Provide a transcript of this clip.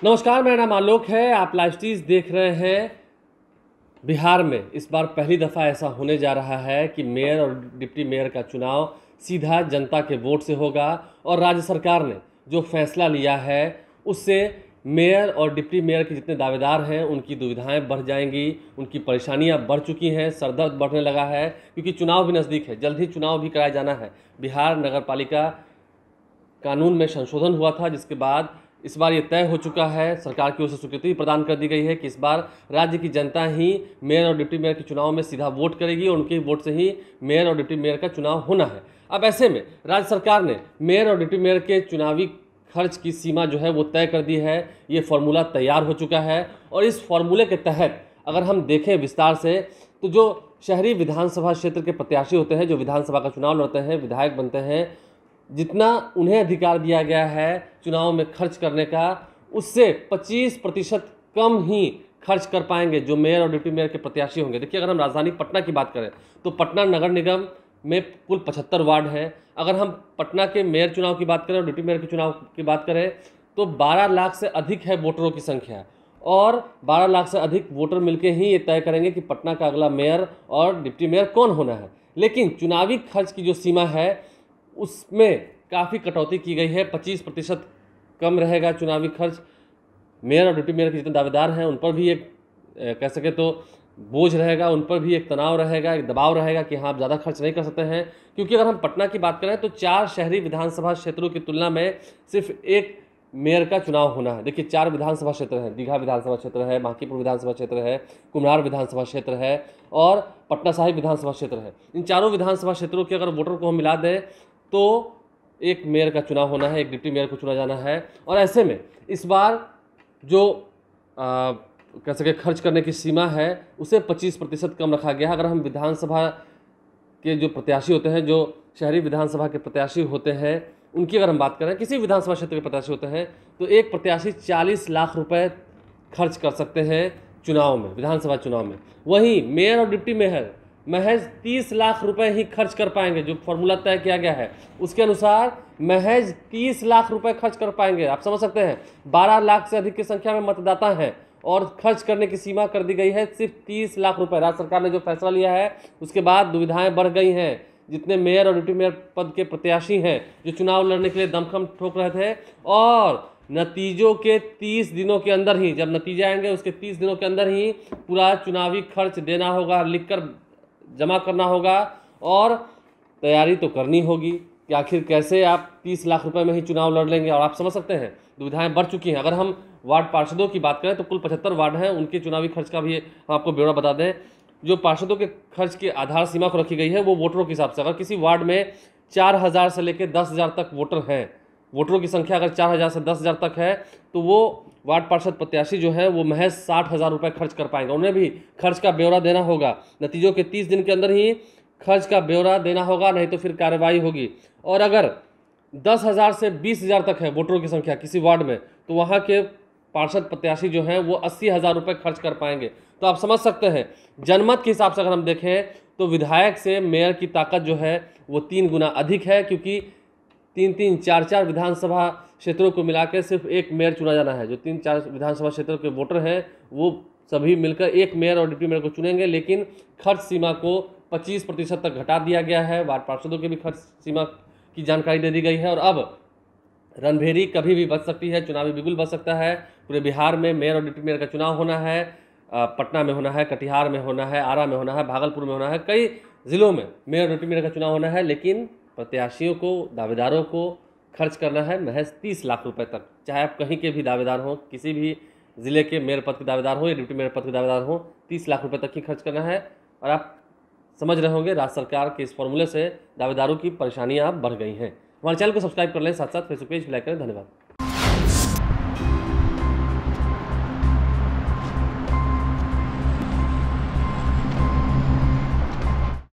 नमस्कार, मेरा नाम आलोक है। आप लाइव देख रहे हैं। बिहार में इस बार पहली दफ़ा ऐसा होने जा रहा है कि मेयर और डिप्टी मेयर का चुनाव सीधा जनता के वोट से होगा और राज्य सरकार ने जो फैसला लिया है उससे मेयर और डिप्टी मेयर के जितने दावेदार हैं उनकी दुविधाएं बढ़ जाएंगी, उनकी परेशानियां बढ़ चुकी हैं, सरदर्द बढ़ने लगा है क्योंकि चुनाव भी नज़दीक है। जल्द ही चुनाव भी कराया जाना है। बिहार नगर पालिका कानून में संशोधन हुआ था जिसके बाद इस बार ये तय हो चुका है, सरकार की ओर से स्वीकृति प्रदान कर दी गई है कि इस बार राज्य की जनता ही मेयर और डिप्टी मेयर के चुनाव में सीधा वोट करेगी और उनके वोट से ही मेयर और डिप्टी मेयर का चुनाव होना है। अब ऐसे में राज्य सरकार ने मेयर और डिप्टी मेयर के चुनावी खर्च की सीमा जो है वो तय कर दी है। ये फार्मूला तैयार हो चुका है और इस फार्मूले के तहत अगर हम देखें विस्तार से तो जो शहरी विधानसभा क्षेत्र के प्रत्याशी होते हैं, जो विधानसभा का चुनाव लड़ते हैं, विधायक बनते हैं, जितना उन्हें अधिकार दिया गया है चुनाव में खर्च करने का, उससे 25% कम ही खर्च कर पाएंगे जो मेयर और डिप्टी मेयर के प्रत्याशी होंगे। देखिए, अगर हम राजधानी पटना की बात करें तो पटना नगर निगम में कुल 75 वार्ड हैं। अगर हम पटना के मेयर चुनाव की बात करें और डिप्टी मेयर के चुनाव की बात करें तो 12 लाख से अधिक है वोटरों की संख्या और 12 लाख से अधिक वोटर मिलकर ही ये तय करेंगे कि पटना का अगला मेयर और डिप्टी मेयर कौन होना है। लेकिन चुनावी खर्च की जो सीमा है उसमें काफ़ी कटौती की गई है। 25% कम रहेगा चुनावी खर्च। मेयर और डिप्टी मेयर के जितने दावेदार हैं उन पर भी एक कह सके तो बोझ रहेगा, उन पर भी एक तनाव रहेगा, एक दबाव रहेगा कि हाँ आप ज़्यादा खर्च नहीं कर सकते हैं। क्योंकि अगर हम पटना की बात करें तो 4 शहरी विधानसभा क्षेत्रों की तुलना में सिर्फ एक मेयर का चुनाव होना है। देखिए, 4 विधानसभा क्षेत्र हैं। दीघा विधानसभा क्षेत्र है, बांकीपुर विधानसभा क्षेत्र है, कुम्हरार विधानसभा क्षेत्र है और पटना साहिब विधानसभा क्षेत्र है। इन चारों विधानसभा क्षेत्रों के अगर वोटर को हम मिला दें तो एक मेयर का चुनाव होना है, एक डिप्टी मेयर को चुना जाना है। और ऐसे में इस बार जो कह सके खर्च करने की सीमा है उसे 25% कम रखा गया है। अगर हम विधानसभा के जो प्रत्याशी होते हैं, जो शहरी विधानसभा के प्रत्याशी होते हैं, उनकी अगर हम बात करें, किसी विधानसभा क्षेत्र के प्रत्याशी होते हैं तो एक प्रत्याशी 40 लाख रुपए खर्च कर सकते हैं चुनाव में, विधानसभा चुनाव में। वहीं मेयर और डिप्टी मेयर महज 30 लाख रुपए ही खर्च कर पाएंगे। जो फॉर्मूला तय किया गया है उसके अनुसार महज 30 लाख रुपए खर्च कर पाएंगे। आप समझ सकते हैं, 12 लाख से अधिक की संख्या में मतदाता हैं और खर्च करने की सीमा कर दी गई है सिर्फ 30 लाख रुपए। राज्य सरकार ने जो फैसला लिया है उसके बाद दुविधाएं बढ़ गई हैं। जितने मेयर और डिप्टी मेयर पद के प्रत्याशी हैं जो चुनाव लड़ने के लिए दमखम ठोक रहे थे और नतीजों के 30 दिनों के अंदर ही, जब नतीजे आएंगे उसके 30 दिनों के अंदर ही पूरा चुनावी खर्च देना होगा, लिखकर जमा करना होगा और तैयारी तो करनी होगी कि आखिर कैसे आप 30 लाख रुपए में ही चुनाव लड़ लेंगे। और आप समझ सकते हैं दुविधाएं बढ़ चुकी हैं। अगर हम वार्ड पार्षदों की बात करें तो कुल 75 वार्ड हैं, उनके चुनावी खर्च का भी हम आपको ब्यौरा बता दें। जो पार्षदों के खर्च की आधार सीमा को रखी गई है वो वोटरों के हिसाब से। अगर किसी वार्ड में 4000 से लेकर 10,000 तक वोटर हैं, वोटरों की संख्या अगर 4000 से 10,000 तक है तो वो वार्ड पार्षद प्रत्याशी जो है वो महज 60,000 रुपये खर्च कर पाएंगे। उन्हें भी खर्च का ब्यौरा देना होगा, नतीजों के 30 दिन के अंदर ही खर्च का ब्यौरा देना होगा, नहीं तो फिर कार्रवाई होगी। और अगर 10,000 से 20,000 तक है वोटरों की संख्या किसी वार्ड में तो वहाँ के पार्षद प्रत्याशी जो हैं वो 80,000 रुपये खर्च कर पाएंगे। तो आप समझ सकते हैं जनमत के हिसाब से अगर हम देखें तो विधायक से मेयर की ताकत जो है वो 3 गुना अधिक है, क्योंकि 3-3, 4-4 विधानसभा क्षेत्रों को मिलाकर सिर्फ एक मेयर चुना जाना है। जो 3-4 विधानसभा क्षेत्रों के वोटर हैं वो सभी मिलकर एक मेयर और डिप्टी मेयर को चुनेंगे, लेकिन खर्च सीमा को 25% तक घटा दिया गया है। वार्ड पार्षदों के भी खर्च सीमा की जानकारी दे दी गई है और अब रणभेरी कभी भी बच सकती है, चुनावी बिगुल बच सकता है। पूरे बिहार में मेयर और डिप्टी मेयर का चुनाव होना है। पटना में होना है, कटिहार में होना है, आरा में होना है, भागलपुर में होना है, कई जिलों में मेयर और डिप्टी मेयर का चुनाव होना है। लेकिन प्रत्याशियों को, दावेदारों को खर्च करना है महज 30 लाख रुपए तक। चाहे आप कहीं के भी दावेदार हों, किसी भी ज़िले के मेयर पद के दावेदार हों या डिप्टी मेयर पद के दावेदार हों, 30 लाख रुपए तक ही खर्च करना है। और आप समझ रहे होंगे राज्य सरकार के इस फॉर्मूले से दावेदारों की परेशानियां अब बढ़ गई हैं। हमारे चैनल को सब्सक्राइब कर लें, साथ साथ फेसबुक पेज भी लाइक करें। धन्यवाद।